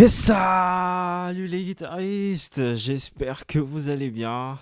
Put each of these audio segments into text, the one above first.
Et salut les guitaristes, j'espère que vous allez bien.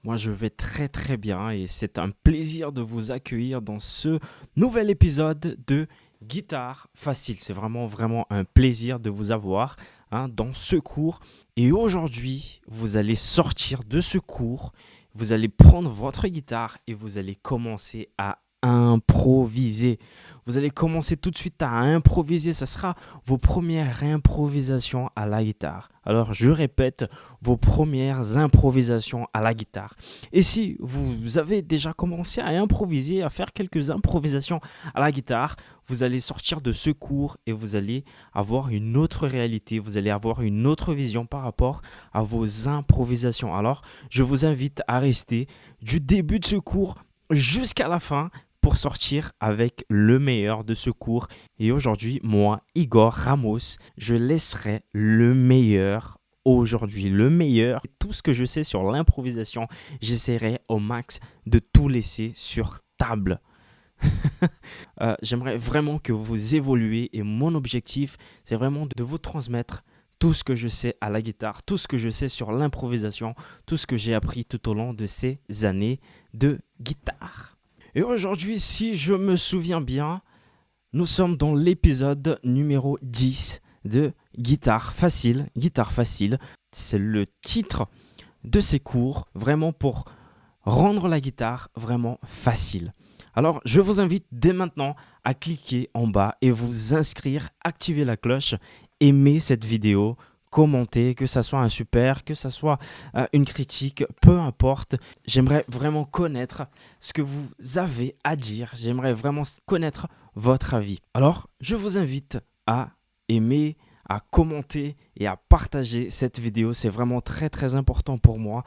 Moi je vais très très bien et c'est un plaisir de vous accueillir dans ce nouvel épisode de Guitare Facile. C'est vraiment un plaisir de vous avoir dans ce cours. Et aujourd'hui, vous allez sortir de ce cours, vous allez prendre votre guitare et vous allez commencer à improviser. Vous allez commencer tout de suite à improviser. Ça sera vos premières improvisations à la guitare. Alors, je répète, vos premières improvisations à la guitare. Et si vous avez déjà commencé à improviser, à faire quelques improvisations à la guitare, vous allez sortir de ce cours et vous allez avoir une autre réalité. Vous allez avoir une autre vision par rapport à vos improvisations. Alors, je vous invite à rester du début de ce cours jusqu'à la fin pour sortir avec le meilleur de ce cours. Et aujourd'hui, moi, Igor Ramos, je laisserai le meilleur aujourd'hui. Le meilleur, tout ce que je sais sur l'improvisation, j'essaierai au max de tout laisser sur table. J'aimerais vraiment que vous évoluez et mon objectif, c'est vraiment de vous transmettre tout ce que je sais à la guitare, tout ce que je sais sur l'improvisation, tout ce que j'ai appris tout au long de ces années de guitare. Et aujourd'hui, si je me souviens bien, nous sommes dans l'épisode numéro 10 de Guitare Facile. Guitare Facile, c'est le titre de ces cours, vraiment pour rendre la guitare vraiment facile. Alors, je vous invite dès maintenant à cliquer en bas et vous inscrire, activer la cloche, aimer cette vidéo, commenter, que ça soit un super, que ça soit une critique, peu importe. J'aimerais vraiment connaître ce que vous avez à dire. J'aimerais vraiment connaître votre avis. Alors, je vous invite à aimer, à commenter et à partager cette vidéo. C'est vraiment très important pour moi.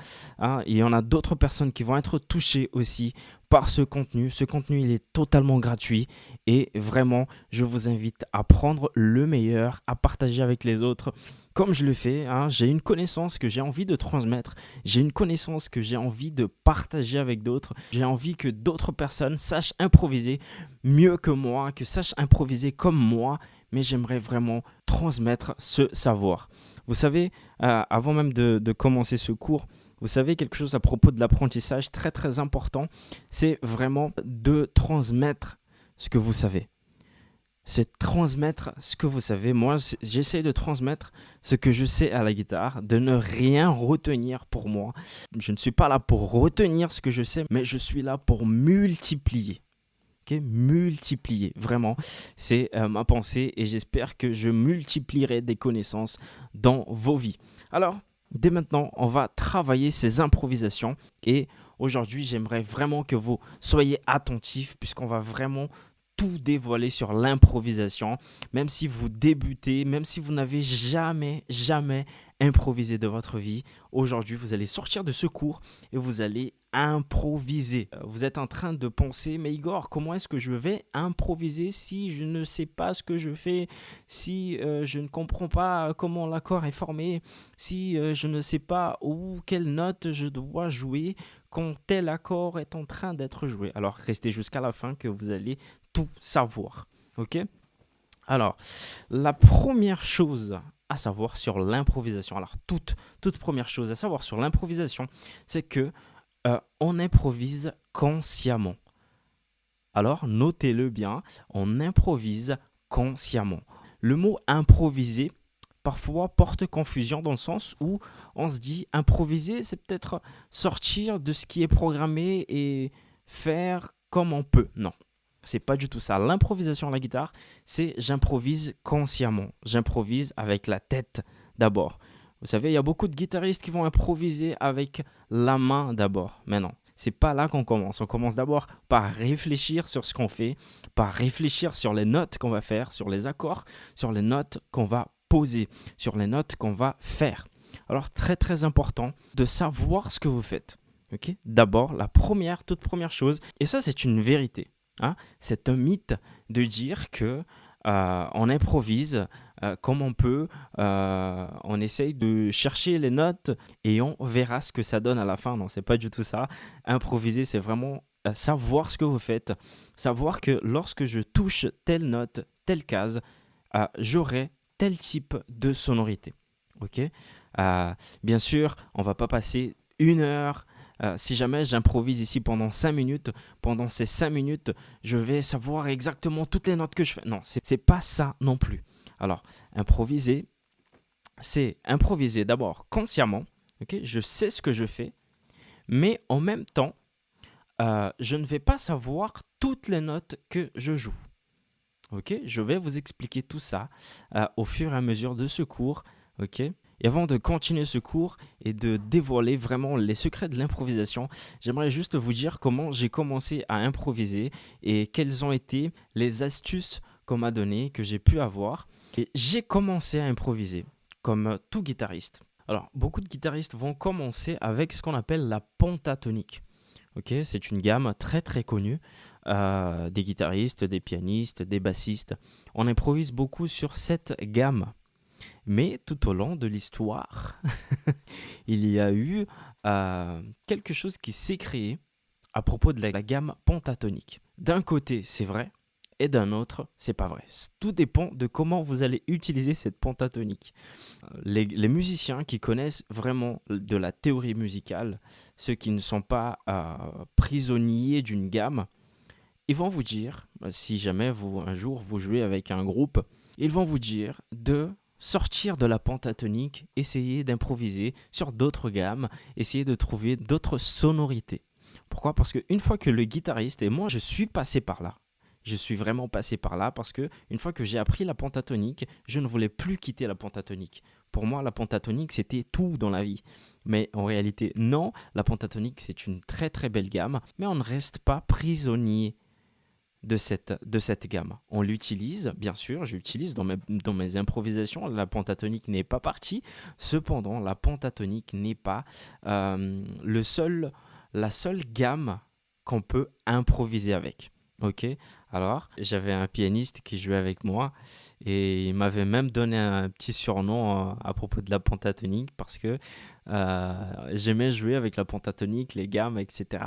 Il y en a d'autres personnes qui vont être touchées aussi par ce contenu. Ce contenu, il est totalement gratuit et vraiment, je vous invite à prendre le meilleur, à partager avec les autres. Comme je le fais, j'ai une connaissance que j'ai envie de transmettre, j'ai une connaissance que j'ai envie de partager avec d'autres, j'ai envie que d'autres personnes sachent improviser mieux que moi, que sachent improviser comme moi, mais j'aimerais vraiment transmettre ce savoir. Vous savez, avant même de commencer ce cours, vous savez quelque chose à propos de l'apprentissage très important, c'est vraiment de transmettre ce que vous savez. C'est transmettre ce que vous savez. Moi, j'essaie de transmettre ce que je sais à la guitare, de ne rien retenir pour moi. Je ne suis pas là pour retenir ce que je sais, mais je suis là pour multiplier. Okay, multiplier, vraiment, c'est ma pensée et j'espère que je multiplierai des connaissances dans vos vies. Alors, dès maintenant, on va travailler ces improvisations et aujourd'hui, j'aimerais vraiment que vous soyez attentifs puisqu'on va vraiment tout dévoiler sur l'improvisation, même si vous débutez, même si vous n'avez jamais improvisé de votre vie. Aujourd'hui, vous allez sortir de ce cours et vous allez improviser. Vous êtes en train de penser, mais Igor, comment est-ce que je vais improviser si je ne sais pas ce que je fais, si je ne comprends pas comment l'accord est formé, si je ne sais pas où, quelle note je dois jouer quand tel accord est en train d'être joué. Alors, restez jusqu'à la fin que vous allez tout savoir. Ok ? Alors, la première chose à savoir sur l'improvisation, alors toute première chose à savoir sur l'improvisation, c'est que on improvise consciemment. Alors, notez-le bien, on improvise consciemment. Le mot improviser, parfois, porte confusion dans le sens où on se dit improviser, c'est peut-être sortir de ce qui est programmé et faire comme on peut. Non, c'est pas du tout ça. L'improvisation à la guitare, c'est j'improvise consciemment. J'improvise avec la tête d'abord. Vous savez, il y a beaucoup de guitaristes qui vont improviser avec la main d'abord. Mais non, c'est pas là qu'on commence. On commence d'abord par réfléchir sur ce qu'on fait, par réfléchir sur les notes qu'on va faire, sur les accords, sur les notes qu'on va poser, sur les notes qu'on va faire. Alors, très important de savoir ce que vous faites. Okay ? D'abord, toute première chose, et ça c'est une vérité. C'est un mythe de dire que on improvise comme on peut, on essaye de chercher les notes et on verra ce que ça donne à la fin. Non, c'est pas du tout ça. Improviser, c'est vraiment savoir ce que vous faites, savoir que lorsque je touche telle note, telle case, j'aurai tel type de sonorité. Ok. Bien sûr, on ne va pas passer 1 heure. Si jamais j'improvise ici pendant 5 minutes, pendant ces 5 minutes, je vais savoir exactement toutes les notes que je fais. Non, c'est pas ça non plus. Alors, improviser, c'est improviser d'abord consciemment. Ok, je sais ce que je fais, mais en même temps, je ne vais pas savoir toutes les notes que je joue. Ok, je vais vous expliquer tout ça au fur et à mesure de ce cours. Ok. Et avant de continuer ce cours et de dévoiler vraiment les secrets de l'improvisation, j'aimerais juste vous dire comment j'ai commencé à improviser et quelles ont été les astuces qu'on m'a données, que j'ai pu avoir. Et j'ai commencé à improviser comme tout guitariste. Alors, beaucoup de guitaristes vont commencer avec ce qu'on appelle la pentatonique. Ok, c'est une gamme très très connue des guitaristes, des pianistes, des bassistes. On improvise beaucoup sur cette gamme. Mais tout au long de l'histoire, il y a eu quelque chose qui s'est créé à propos de la gamme pentatonique. D'un côté, c'est vrai, et d'un autre, c'est pas vrai. Tout dépend de comment vous allez utiliser cette pentatonique. Les musiciens qui connaissent vraiment de la théorie musicale, ceux qui ne sont pas prisonniers d'une gamme, ils vont vous dire, si jamais un jour vous jouez avec un groupe, ils vont vous dire de sortir de la pentatonique, essayer d'improviser sur d'autres gammes, essayer de trouver d'autres sonorités. Pourquoi ? Parce qu'une fois que le guitariste, et moi je suis passé par là, je suis vraiment passé par là parce que une fois que j'ai appris la pentatonique, je ne voulais plus quitter la pentatonique. Pour moi, la pentatonique, c'était tout dans la vie. Mais en réalité, non, la pentatonique, c'est une très très belle gamme, mais on ne reste pas prisonnier de cette gamme. On l'utilise, bien sûr, j'utilise dans mes improvisations, la pentatonique n'est pas partie, cependant, la pentatonique n'est pas la seule gamme qu'on peut improviser avec. Ok, alors j'avais un pianiste qui jouait avec moi et il m'avait même donné un petit surnom à propos de la pentatonique parce que j'aimais jouer avec la pentatonique, les gammes, etc.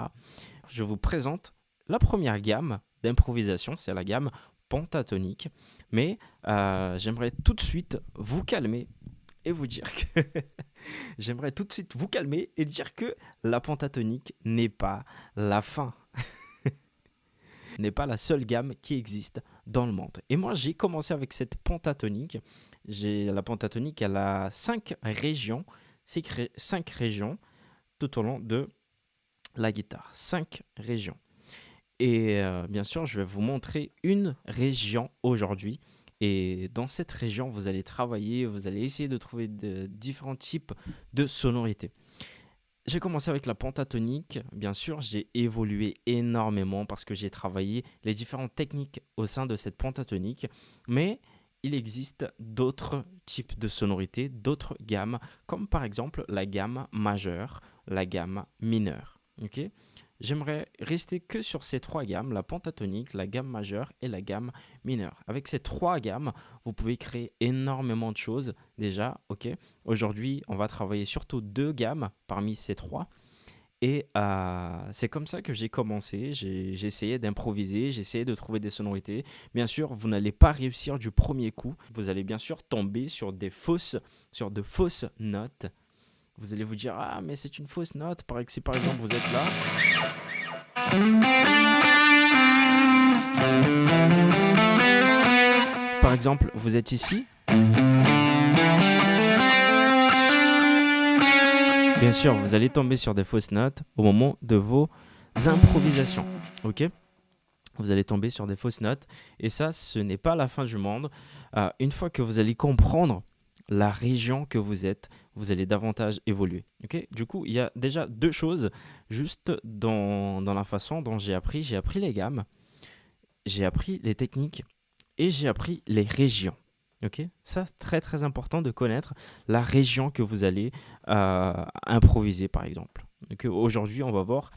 Je vous présente la première gamme d'improvisation, c'est la gamme pentatonique, mais j'aimerais tout de suite vous calmer et vous dire que j'aimerais tout de suite vous calmer et dire que la pentatonique n'est pas la fin. N'est pas la seule gamme qui existe dans le monde. Et moi, j'ai commencé avec cette pentatonique. La pentatonique, elle a 5 régions, 5 régions tout au long de la guitare. 5 régions. Et bien sûr, je vais vous montrer une région aujourd'hui. Et dans cette région, vous allez travailler, vous allez essayer de trouver différents types de sonorités. J'ai commencé avec la pentatonique, bien sûr, j'ai évolué énormément parce que j'ai travaillé les différentes techniques au sein de cette pentatonique, mais il existe d'autres types de sonorités, d'autres gammes, comme par exemple la gamme majeure, la gamme mineure. Okay ? J'aimerais rester que sur ces 3 gammes, la pentatonique, la gamme majeure et la gamme mineure. Avec ces 3 gammes, vous pouvez créer énormément de choses déjà. Okay ? Aujourd'hui, on va travailler surtout 2 gammes parmi ces 3. Et c'est comme ça que j'ai commencé. J'ai essayé d'improviser, j'ai essayé de trouver des sonorités. Bien sûr, vous n'allez pas réussir du premier coup. Vous allez bien sûr tomber sur de fausses notes. Vous allez vous dire, ah, mais c'est une fausse note. Si par exemple vous êtes là. Par exemple, vous êtes ici. Bien sûr, vous allez tomber sur des fausses notes au moment de vos improvisations. Ok ? Vous allez tomber sur des fausses notes. Et ça, ce n'est pas la fin du monde. Une fois que vous allez comprendre la région que vous êtes, vous allez davantage évoluer. Okay ? Du coup, il y a déjà 2 choses juste dans la façon dont j'ai appris. J'ai appris les gammes, j'ai appris les techniques et j'ai appris les régions. Okay ? Ça, très très important de connaître la région que vous allez improviser par exemple. Okay ? Aujourd'hui, on va voir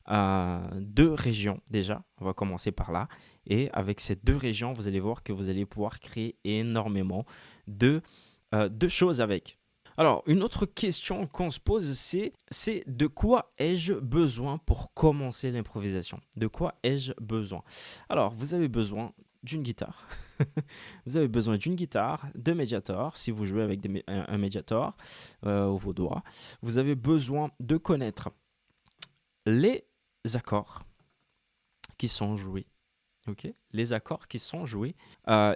2 régions déjà. On va commencer par là. Et avec ces 2 régions, vous allez voir que vous allez pouvoir créer énormément de choses avec. Alors, une autre question qu'on se pose, c'est de quoi ai-je besoin pour commencer l'improvisation? De quoi ai-je besoin? Alors, vous avez besoin d'une guitare. Vous avez besoin d'une guitare, de Mediator, si vous jouez avec un Mediator au vos doigts. Vous avez besoin de connaître les accords qui sont joués. Ok, les accords qui sont joués.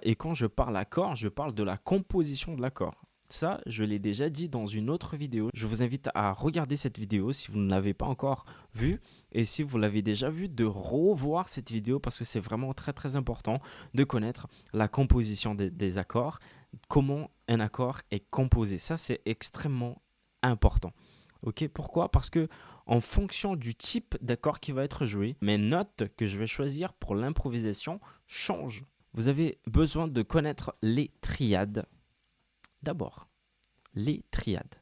Et quand je parle accord, je parle de la composition de l'accord. Ça, je l'ai déjà dit dans une autre vidéo. Je vous invite à regarder cette vidéo si vous ne l'avez pas encore vue. Et si vous l'avez déjà vue, de revoir cette vidéo parce que c'est vraiment très très important de connaître la composition des accords, comment un accord est composé. Ça, c'est extrêmement important. Ok, pourquoi? Parce que en fonction du type d'accord qui va être joué, mes notes que je vais choisir pour l'improvisation changent. Vous avez besoin de connaître les triades. D'abord, les triades.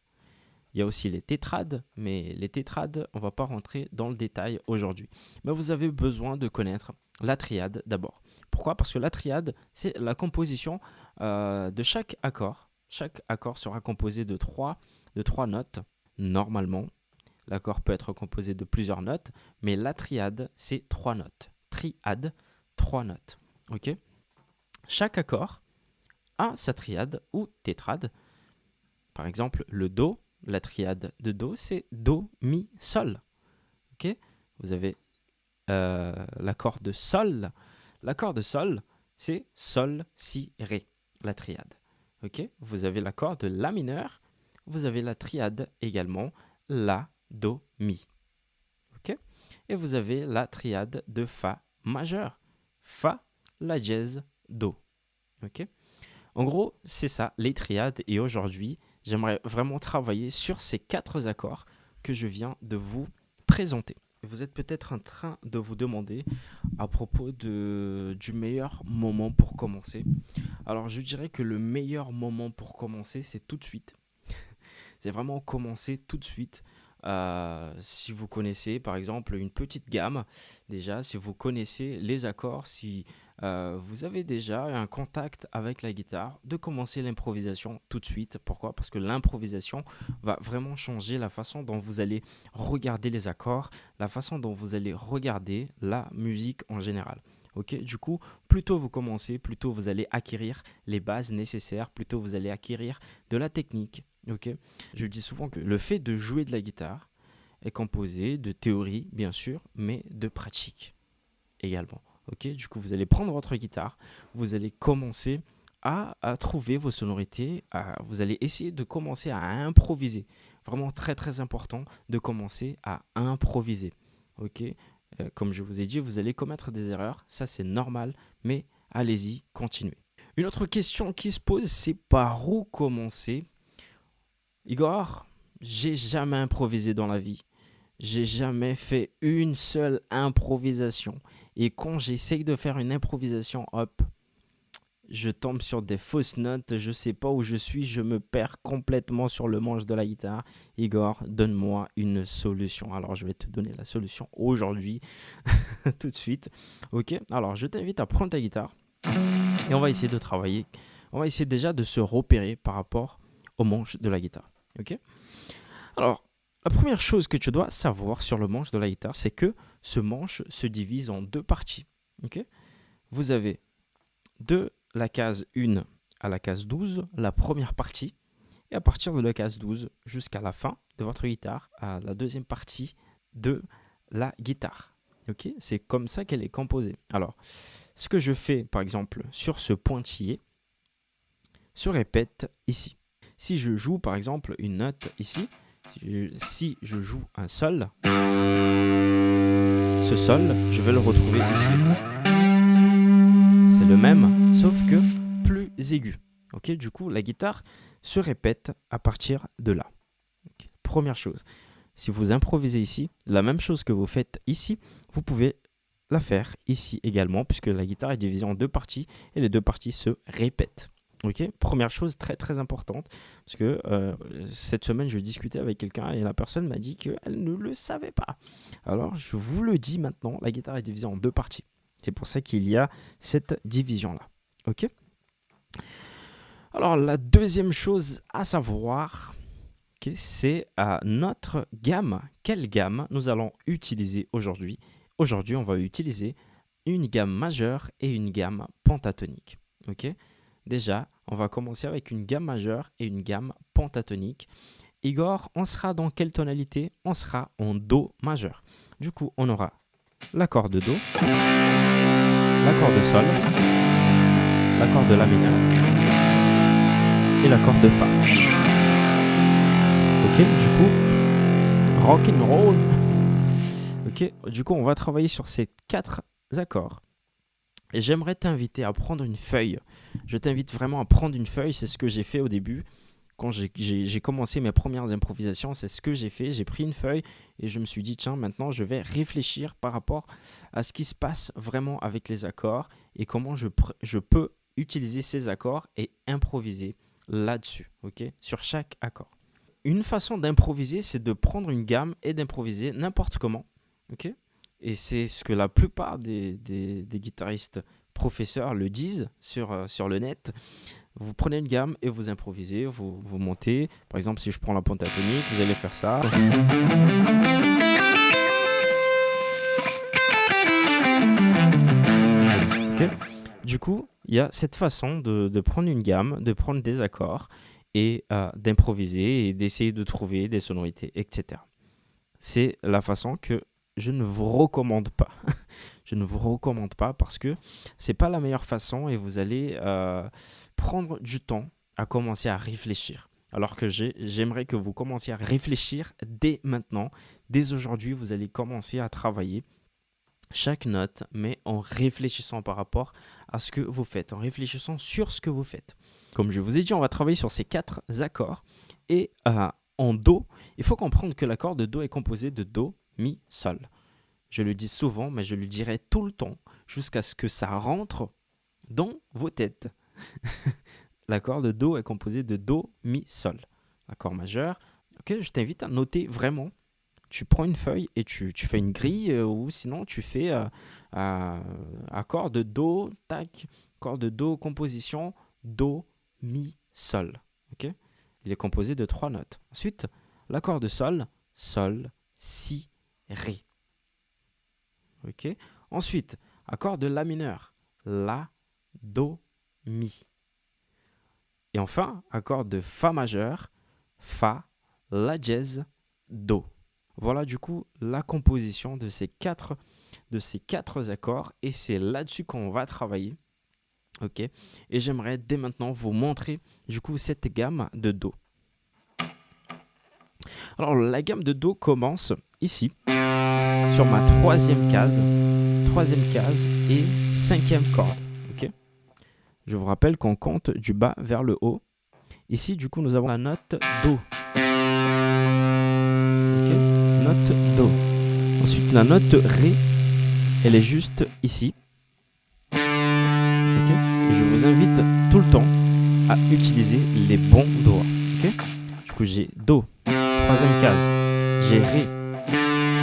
Il y a aussi les tétrades, mais les tétrades, on ne va pas rentrer dans le détail aujourd'hui. Mais vous avez besoin de connaître la triade d'abord. Pourquoi? Parce que la triade, c'est la composition de chaque accord. Chaque accord sera composé de trois notes. Normalement, l'accord peut être composé de plusieurs notes, mais la triade, c'est 3 notes. Triade, 3 notes. Ok? Chaque accord a sa triade ou tétrade. Par exemple, le Do, la triade de Do, c'est Do, Mi, Sol. Ok? Vous avez l'accord de Sol. L'accord de Sol, c'est Sol, Si, Ré, la triade. Ok? Vous avez l'accord de La mineur. Vous avez la triade également, La, Do, Mi. Ok? Et vous avez la triade de Fa majeur. Fa, La dièse, Do. Ok? En gros, c'est ça, les triades. Et aujourd'hui, j'aimerais vraiment travailler sur ces 4 accords que je viens de vous présenter. Vous êtes peut-être en train de vous demander à propos du meilleur moment pour commencer. Alors, je dirais que le meilleur moment pour commencer, c'est tout de suite. C'est vraiment commencer tout de suite. Si vous connaissez par exemple une petite gamme, déjà si vous connaissez les accords, si vous avez déjà un contact avec la guitare, de commencer l'improvisation tout de suite. Pourquoi? Parce que l'improvisation va vraiment changer la façon dont vous allez regarder les accords, la façon dont vous allez regarder la musique en général. Ok, du coup, plus tôt vous commencez, plus tôt vous allez acquérir les bases nécessaires, plus tôt vous allez acquérir de la technique. Ok, je dis souvent que le fait de jouer de la guitare est composé de théorie, bien sûr, mais de pratique également. Ok, du coup, vous allez prendre votre guitare, vous allez commencer à trouver vos sonorités, vous allez essayer de commencer à improviser. Vraiment très très important de commencer à improviser. Ok, comme je vous ai dit, vous allez commettre des erreurs, ça c'est normal, mais allez-y, continuez. Une autre question qui se pose, c'est par où commencer? Igor, j'ai jamais improvisé dans la vie. J'ai jamais fait une seule improvisation. Et quand j'essaye de faire une improvisation, hop, je tombe sur des fausses notes, je sais pas où je suis, je me perds complètement sur le manche de la guitare. Igor, donne-moi une solution. Alors, je vais te donner la solution aujourd'hui, tout de suite. Ok, alors je t'invite à prendre ta guitare et on va essayer de travailler. On va essayer déjà de se repérer par rapport au manche de la guitare. Ok. Alors, la première chose que tu dois savoir sur le manche de la guitare, c'est que ce manche se divise en 2 parties. Ok. Vous avez de la case 1 à la case 12, la première partie, et à partir de la case 12 jusqu'à la fin de votre guitare, à la deuxième partie de la guitare. Ok. C'est comme ça qu'elle est composée. Alors, ce que je fais, par exemple, sur ce pointillé, se répète ici. Si je joue par exemple une note ici, si je joue un sol, ce sol, je vais le retrouver ici. C'est le même, sauf que plus aigu. Okay, du coup, la guitare se répète à partir de là. Okay. Première chose, si vous improvisez ici, la même chose que vous faites ici, vous pouvez la faire ici également, puisque la guitare est divisée en 2 parties et les 2 parties se répètent. Ok, première chose très très importante, parce que cette semaine je discutais avec quelqu'un et la personne m'a dit qu'elle ne le savait pas. Alors je vous le dis maintenant, la guitare est divisée en 2 parties. C'est pour ça qu'il y a cette division-là. Ok. Alors la deuxième chose à savoir, Ok, c'est notre gamme. Quelle gamme nous allons utiliser aujourd'hui? Aujourd'hui, on va utiliser une gamme majeure et une gamme pentatonique. Ok? Déjà, on va commencer avec une gamme majeure et une gamme pentatonique. Igor, on sera dans quelle tonalité? On sera en Do majeur. Du coup, on aura l'accord de Do, l'accord de Sol, l'accord de La mineur et l'accord de Fa. Ok, du coup, rock and roll. Ok, du coup, on va travailler sur ces 4 accords. Et j'aimerais t'inviter à prendre une feuille. Je t'invite vraiment à prendre une feuille. C'est ce que j'ai fait au début. Quand j'ai commencé mes premières improvisations, c'est ce que j'ai fait. J'ai pris une feuille et je me suis dit, tiens, maintenant, je vais réfléchir par rapport à ce qui se passe vraiment avec les accords et comment je peux utiliser ces accords et improviser là-dessus, ok, sur chaque accord. Une façon d'improviser, c'est de prendre une gamme et d'improviser n'importe comment, ok. Et c'est ce que la plupart des guitaristes professeurs le disent sur le net. Vous prenez une gamme et vous improvisez, vous montez. Par exemple, si je prends la pentatonique, vous allez faire ça. Okay. Du coup, il y a cette façon de prendre une gamme, de prendre des accords et d'improviser et d'essayer de trouver des sonorités, etc. C'est la façon que je ne vous recommande pas. Je ne vous recommande pas parce que ce n'est pas la meilleure façon et vous allez prendre du temps à commencer à réfléchir. Alors que j'aimerais que vous commenciez à réfléchir dès maintenant. Dès aujourd'hui, vous allez commencer à travailler chaque note, mais en réfléchissant par rapport à ce que vous faites, en réfléchissant sur ce que vous faites. Comme je vous ai dit, on va travailler sur ces 4 accords. Et en Do, il faut comprendre que l'accord de Do est composé de Do, Mi, Sol. Je le dis souvent, mais je le dirai tout le temps jusqu'à ce que ça rentre dans vos têtes. L'accord de Do est composé de Do, Mi, Sol. Accord majeur. Ok, je t'invite à noter vraiment. Tu prends une feuille et tu fais une grille ou sinon tu fais accord de Do, tac, accord de Do, composition, Do, Mi, Sol. Ok, il est composé de 3 notes. Ensuite, l'accord de Sol, Sol, Si, Ré. Ok. Ensuite, accord de La mineur, La, Do, Mi. Et enfin, accord de Fa majeur, Fa, La dièse, Do. Voilà du coup la composition de ces 4 accords et c'est là-dessus qu'on va travailler. Ok. Et j'aimerais dès maintenant vous montrer du coup cette gamme de Do. Alors la gamme de Do commence ici sur ma 3e case et 5e corde. Okay. Je vous rappelle qu'on compte du bas vers le haut. Ici, du coup, nous avons la note Do. Okay. Note Do. Ensuite, la note Ré, elle est juste ici. Okay. Je vous invite tout le temps à utiliser les bons doigts. Okay. Du coup, j'ai Do, 3e case. J'ai Ré,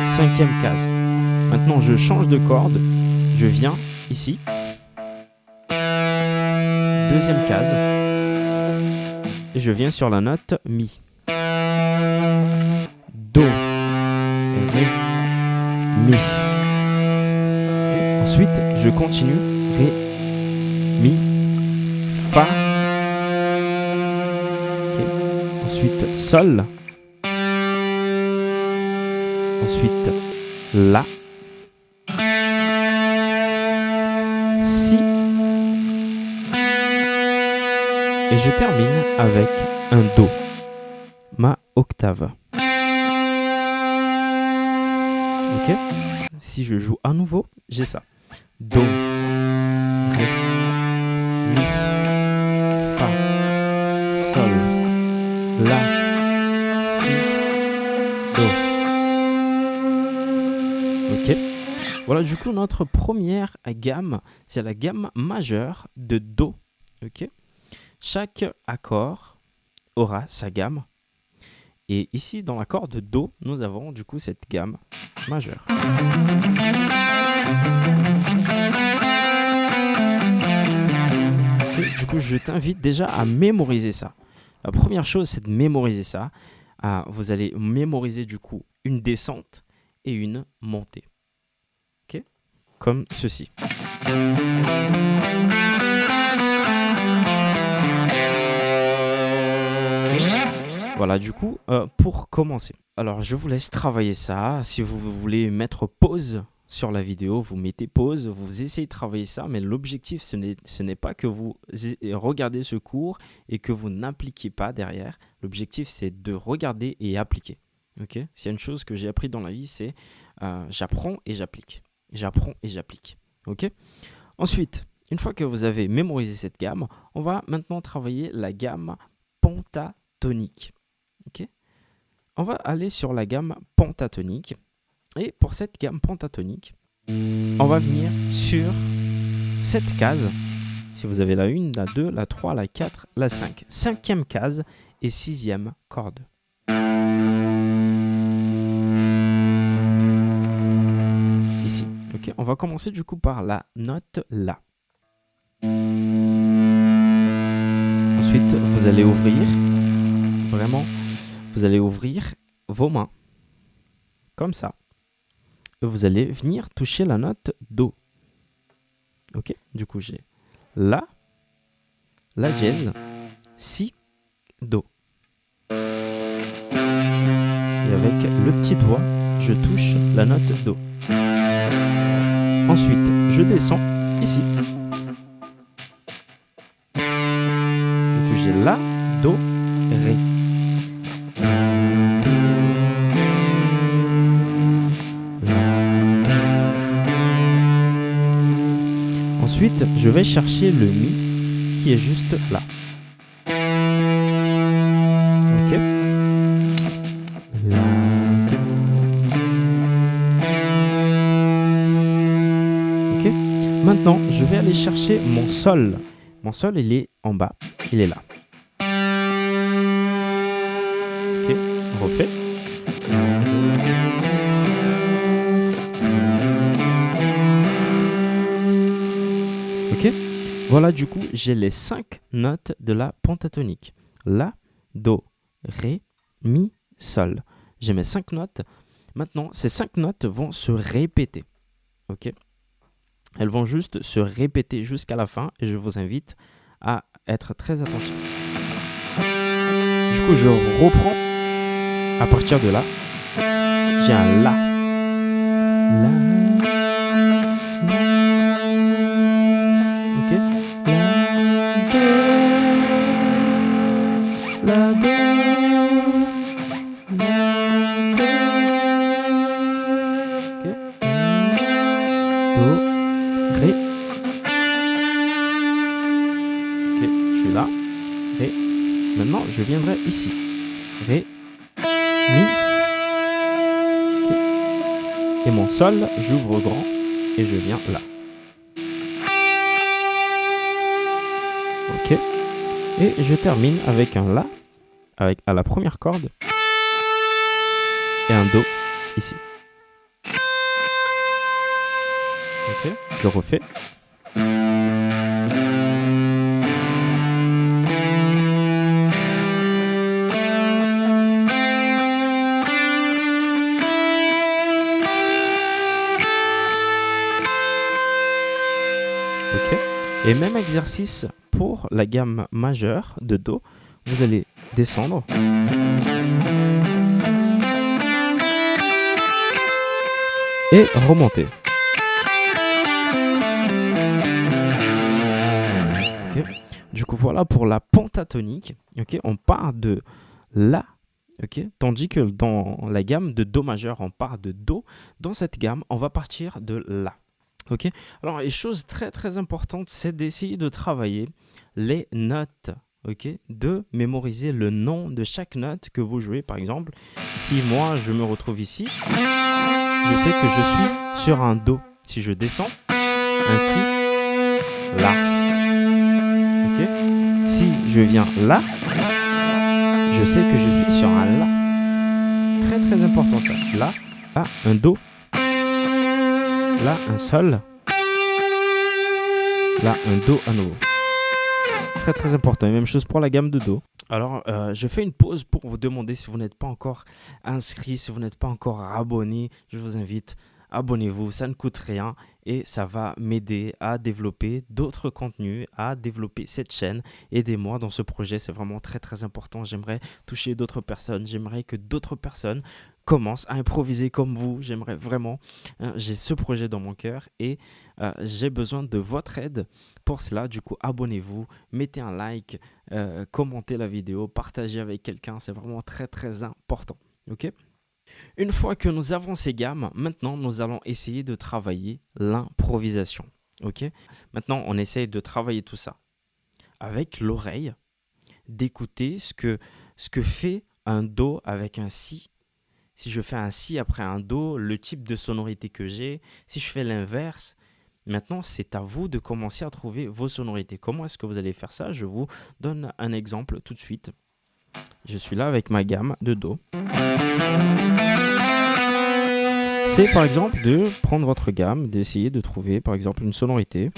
5e case. Maintenant, je change de corde. Je viens ici. 2e case. Et je viens sur la note Mi. Do, Ré, Mi. Okay. Ensuite, je continue. Ré, Mi, Fa. Okay. Ensuite, Sol. Ensuite, La. Si. Et je termine avec un Do, ma octave. Ok. Si je joue à nouveau, j'ai ça. Do, Ré, Mi, Fa, Sol, La, Si, Do. Ok. Voilà, du coup, notre première gamme, c'est la gamme majeure de Do. Ok. Chaque accord aura sa gamme. Et ici, dans l'accord de Do, nous avons du coup cette gamme majeure. Okay, du coup, je t'invite déjà à mémoriser ça. La première chose, c'est de mémoriser ça. vous allez mémoriser du coup une descente et une montée. Ok? Comme ceci. Voilà, du coup, pour commencer. Alors, je vous laisse travailler ça. Si vous voulez mettre pause sur la vidéo, vous mettez pause, vous essayez de travailler ça, mais l'objectif, ce n'est pas que vous regardez ce cours et que vous n'appliquez pas derrière. L'objectif, c'est de regarder et appliquer. Ok? S'il y a une chose que j'ai appris dans la vie, c'est j'apprends et j'applique. J'apprends et j'applique. Ok? Ensuite, une fois que vous avez mémorisé cette gamme, on va maintenant travailler la gamme pentatonique. Okay. On va aller sur la gamme pentatonique. Et pour cette gamme pentatonique, on va venir sur cette case. Si vous avez la 1, la 2, la 3, la 4, la 5. 5e case et 6e corde. Ici. Okay. On va commencer du coup par la note La. Ensuite, vous allez ouvrir vraiment. Vous allez ouvrir vos mains, comme ça. Et vous allez venir toucher la note Do. Ok? Du coup, j'ai La, La dièse, Si, Do. Et avec le petit doigt, je touche la note Do. Ensuite, je descends ici. Du coup, j'ai La, Do, Ré. Ensuite, je vais chercher le Mi qui est juste là. Ok. La, do. Ok. Maintenant, je vais aller chercher mon Sol. Mon Sol, il est en bas. Il est là. Ok. On refait. Ok, voilà, du coup, j'ai les 5 notes de la pentatonique. La, Do, Ré, Mi, Sol. J'ai mes 5 notes. Maintenant, ces 5 notes vont se répéter. Ok, elles vont juste se répéter jusqu'à la fin et je vous invite à être très attentif. Du coup, je reprends à partir de là. J'ai un La. La. La, Do, la, Do. Ok. Do, Ré. Ok, je suis là. Ré. Maintenant, je viendrai ici. Ré, Mi. Ok. Et mon Sol, j'ouvre grand et je viens là. Ok. Et je termine avec un La, à la première corde, et un Do, ici. Ok, je refais. Ok, et même exercice pour la gamme majeure de Do. Vous allez descendre. Et remonter. Okay. Du coup, voilà pour la pentatonique. Okay. On part de La. Okay. Tandis que dans la gamme de Do majeur, on part de Do. Dans cette gamme, on va partir de La. Okay. Alors, une chose très très importante, c'est d'essayer de travailler les notes. Okay, de mémoriser le nom de chaque note que vous jouez. Par exemple, si moi je me retrouve ici, je sais que je suis sur un Do. Si je descends, un Si, La. Okay. Si je viens là, je sais que je suis sur un La. Très très important ça. Là, là, un Do. Là, un Sol. Là, un Do à nouveau. Très très important. Et même chose pour la gamme de Do. Alors, je fais une pause pour vous demander si vous n'êtes pas encore inscrit, si vous n'êtes pas encore abonné. Je vous invite, abonnez-vous, ça ne coûte rien et ça va m'aider à développer d'autres contenus, à développer cette chaîne. Aidez-moi dans ce projet, c'est vraiment très très important. J'aimerais toucher d'autres personnes, j'aimerais que d'autres personnes commencent à improviser comme vous. J'aimerais vraiment, j'ai ce projet dans mon cœur et j'ai besoin de votre aide pour cela. Du coup, abonnez-vous, mettez un like, commentez la vidéo, partagez avec quelqu'un, c'est vraiment très très important. Ok? Une fois que nous avons ces gammes, maintenant nous allons essayer de travailler l'improvisation. Ok? Maintenant, on essaye de travailler tout ça avec l'oreille, d'écouter ce que fait un do avec un si. Si je fais un si après un do, le type de sonorité que j'ai, si je fais l'inverse, maintenant c'est à vous de commencer à trouver vos sonorités. Comment est-ce que vous allez faire ça? Je vous donne un exemple tout de suite. Je suis là avec ma gamme de do. C'est par exemple de prendre votre gamme, d'essayer de trouver par exemple une sonorité.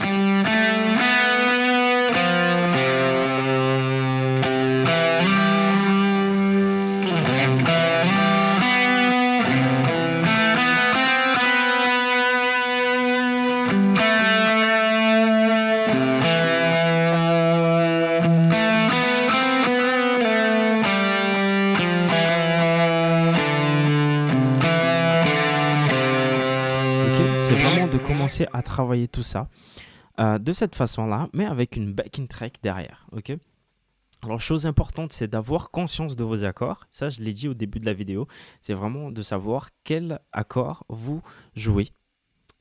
C'est vraiment de commencer à travailler tout ça de cette façon-là, mais avec une backing track derrière. Ok? Alors, chose importante, c'est d'avoir conscience de vos accords. Ça, je l'ai dit au début de la vidéo. C'est vraiment de savoir quel accord vous jouez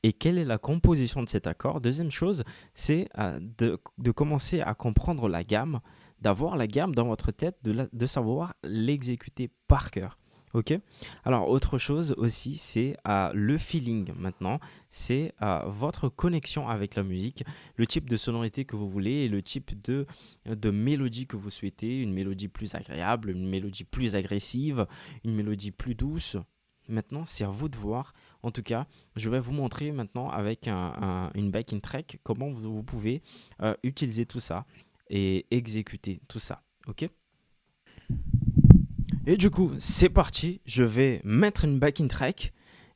et quelle est la composition de cet accord. Deuxième chose, c'est de commencer à comprendre la gamme, d'avoir la gamme dans votre tête, de savoir l'exécuter par cœur. Ok? Alors, autre chose aussi, c'est le feeling maintenant. C'est votre connexion avec la musique, le type de sonorité que vous voulez et le type de mélodie que vous souhaitez. Une mélodie plus agréable, une mélodie plus agressive, une mélodie plus douce. Maintenant, c'est à vous de voir. En tout cas, je vais vous montrer maintenant avec une backing track comment vous pouvez utiliser tout ça et exécuter tout ça. Ok? Et du coup, c'est parti, je vais mettre une backing track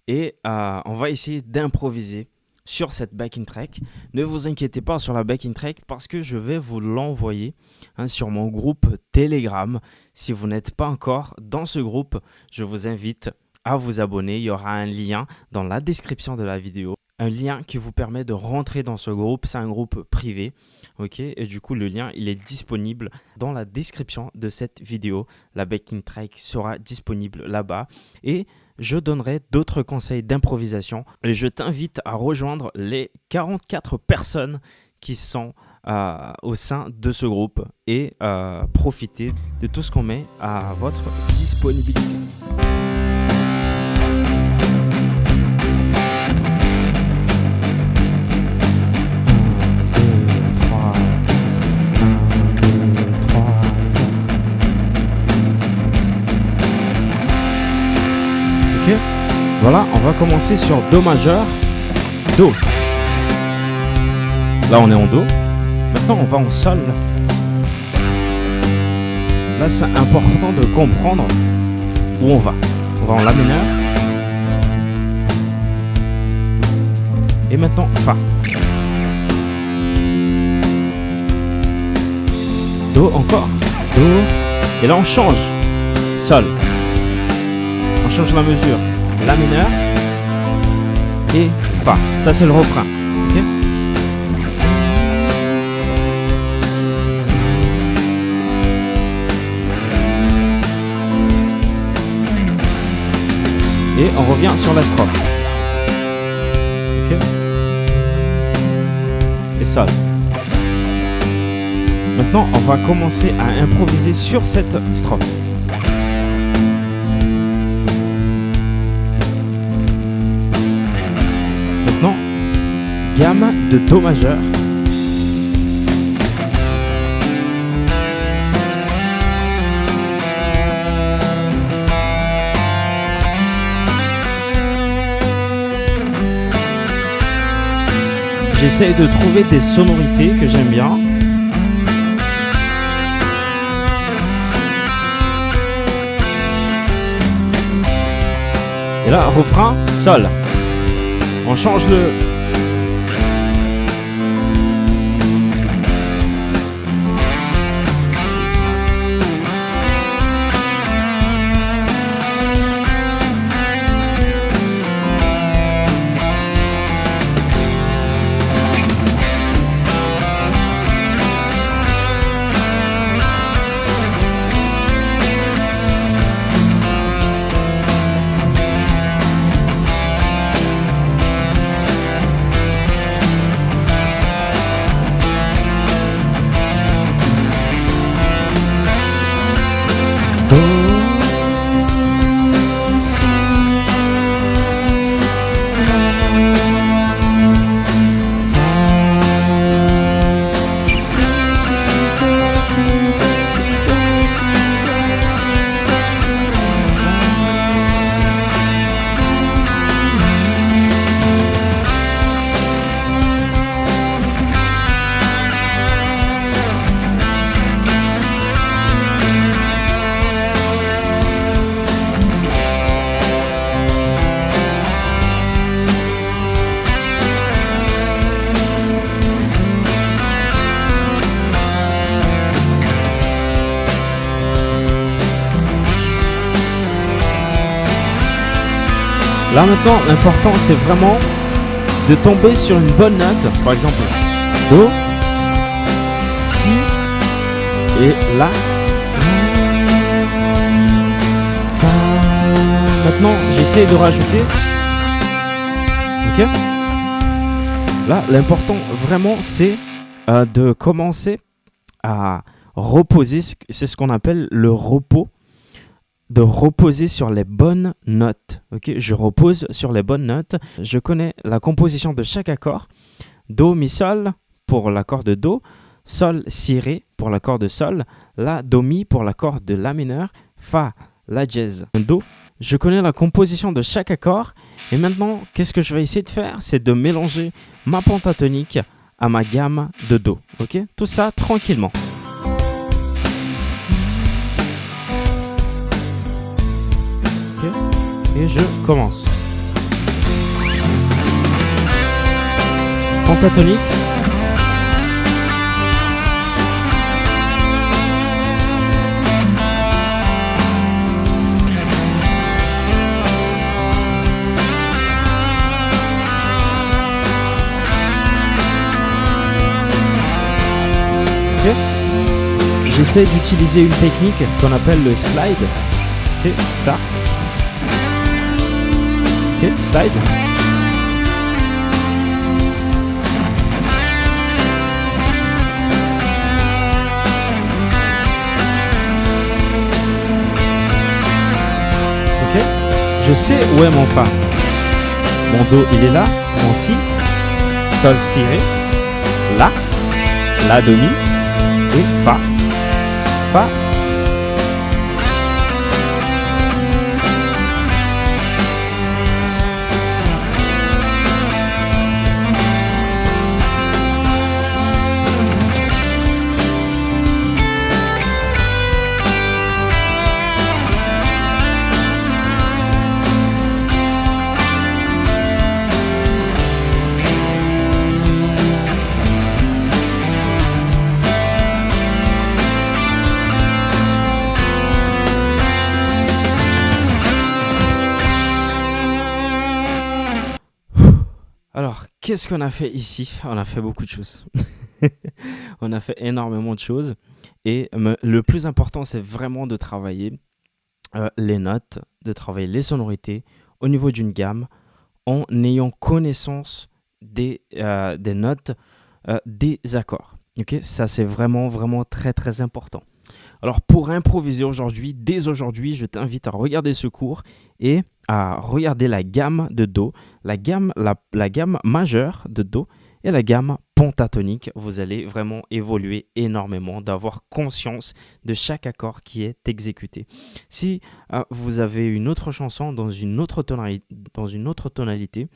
et on va essayer d'improviser sur cette backing track. Ne vous inquiétez pas sur la backing track parce que je vais vous l'envoyer sur mon groupe Telegram. Si vous n'êtes pas encore dans ce groupe, je vous invite à vous abonner. Il y aura un lien dans la description de la vidéo. Un lien qui vous permet de rentrer dans ce groupe. C'est un groupe privé. Ok, et du coup, le lien, il est disponible dans la description de cette vidéo. La backing track sera disponible là-bas. Et je donnerai d'autres conseils d'improvisation. Et je t'invite à rejoindre les 44 personnes qui sont au sein de ce groupe et profiter de tout ce qu'on met à votre disponibilité. Ok, voilà, on va commencer sur Do majeur, Do. Là, on est en Do. Maintenant, on va en Sol. Là, c'est important de comprendre où on va. On va en La mineur. Et maintenant, Fa. Do encore. Do. Et là, on change. Sol. On change la mesure. La mineur et Fa. Ça, c'est le refrain. Okay. Et on revient sur la strophe. Ok. Et Sol. Maintenant, on va commencer à improviser sur cette strophe. Maintenant, gamme de Do majeur. J'essaie de trouver des sonorités que j'aime bien. Et là, refrain, sol. On change le... Là maintenant, l'important c'est vraiment de tomber sur une bonne note. Par exemple, Do, Si et La. Fa. Maintenant, j'essaie de rajouter. Ok. Là, l'important vraiment c'est de commencer à reposer. C'est ce qu'on appelle le repos. De reposer sur les bonnes notes. Ok, je repose sur les bonnes notes. Je connais la composition de chaque accord. Do, Mi, Sol pour l'accord de Do. Sol, Si, Ré pour l'accord de Sol. La, Do, Mi pour l'accord de La mineur. Fa, La dièse, Do. Je connais la composition de chaque accord. Et maintenant, qu'est-ce que je vais essayer de faire? C'est de mélanger ma pentatonique à ma gamme de Do. Ok, tout ça tranquillement. Et je commence. Pentatonique. Okay. J'essaie d'utiliser une technique qu'on appelle le slide. C'est ça. Ok, slide. Ok, je sais où est mon Fa. Mon Do il est là, mon Si, Sol, Si, Ré, La, Do, Mi et Fa. Fa. Alors, qu'est-ce qu'on a fait ici? On a fait beaucoup de choses. On a fait énormément de choses. Et le plus important, c'est vraiment de travailler les notes, de travailler les sonorités au niveau d'une gamme en ayant connaissance des notes, des accords. Okay? Ça, c'est vraiment, vraiment très, très important. Alors, pour improviser aujourd'hui, dès aujourd'hui, je t'invite à regarder ce cours et à regarder la gamme de Do, la gamme majeure de Do et la gamme pentatonique. Vous allez vraiment évoluer énormément, d'avoir conscience de chaque accord qui est exécuté. Si vous avez une autre chanson dans une autre tonalité,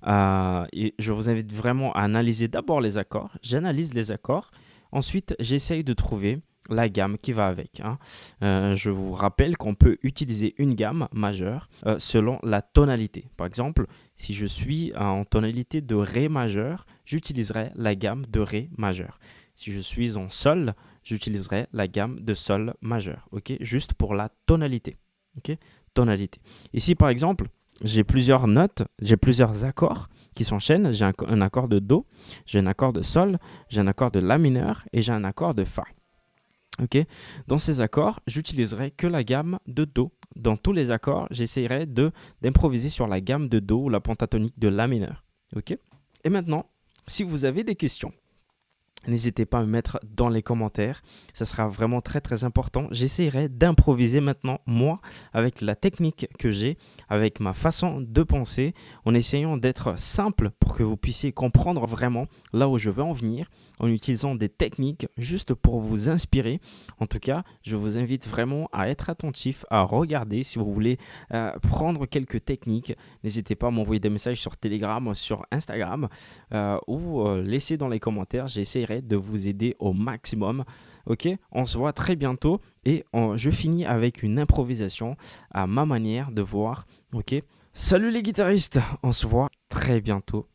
et je vous invite vraiment à analyser d'abord les accords. J'analyse les accords. Ensuite, j'essaye de trouver la gamme qui va avec, hein. Je vous rappelle qu'on peut utiliser une gamme majeure selon la tonalité. Par exemple, si je suis en tonalité de Ré majeur, j'utiliserai la gamme de Ré majeur. Si je suis en Sol, j'utiliserai la gamme de Sol majeur. Ok, juste pour la tonalité. Ok, tonalité. Ici, par exemple, j'ai plusieurs notes, j'ai plusieurs accords qui s'enchaînent. J'ai un accord de Do, j'ai un accord de Sol, j'ai un accord de La mineur et j'ai un accord de Fa. Okay. Dans ces accords, j'utiliserai que la gamme de Do. Dans tous les accords, j'essaierai d'improviser sur la gamme de Do ou la pentatonique de La mineur. Okay. Et maintenant, si vous avez des questions, n'hésitez pas à me mettre dans les commentaires, ça sera vraiment très très important. J'essaierai d'improviser maintenant, moi, avec la technique que j'ai, avec ma façon de penser, en essayant d'être simple pour que vous puissiez comprendre vraiment là où je veux en venir, en utilisant des techniques juste pour vous inspirer. En tout cas, je vous invite vraiment à être attentif, à regarder. Si vous voulez prendre quelques techniques, n'hésitez pas à m'envoyer des messages sur Telegram, sur Instagram ou laisser dans les commentaires. J'essaierai de vous aider au maximum. Ok, on se voit très bientôt et je finis avec une improvisation à ma manière de voir. Ok, salut les guitaristes, on se voit très bientôt.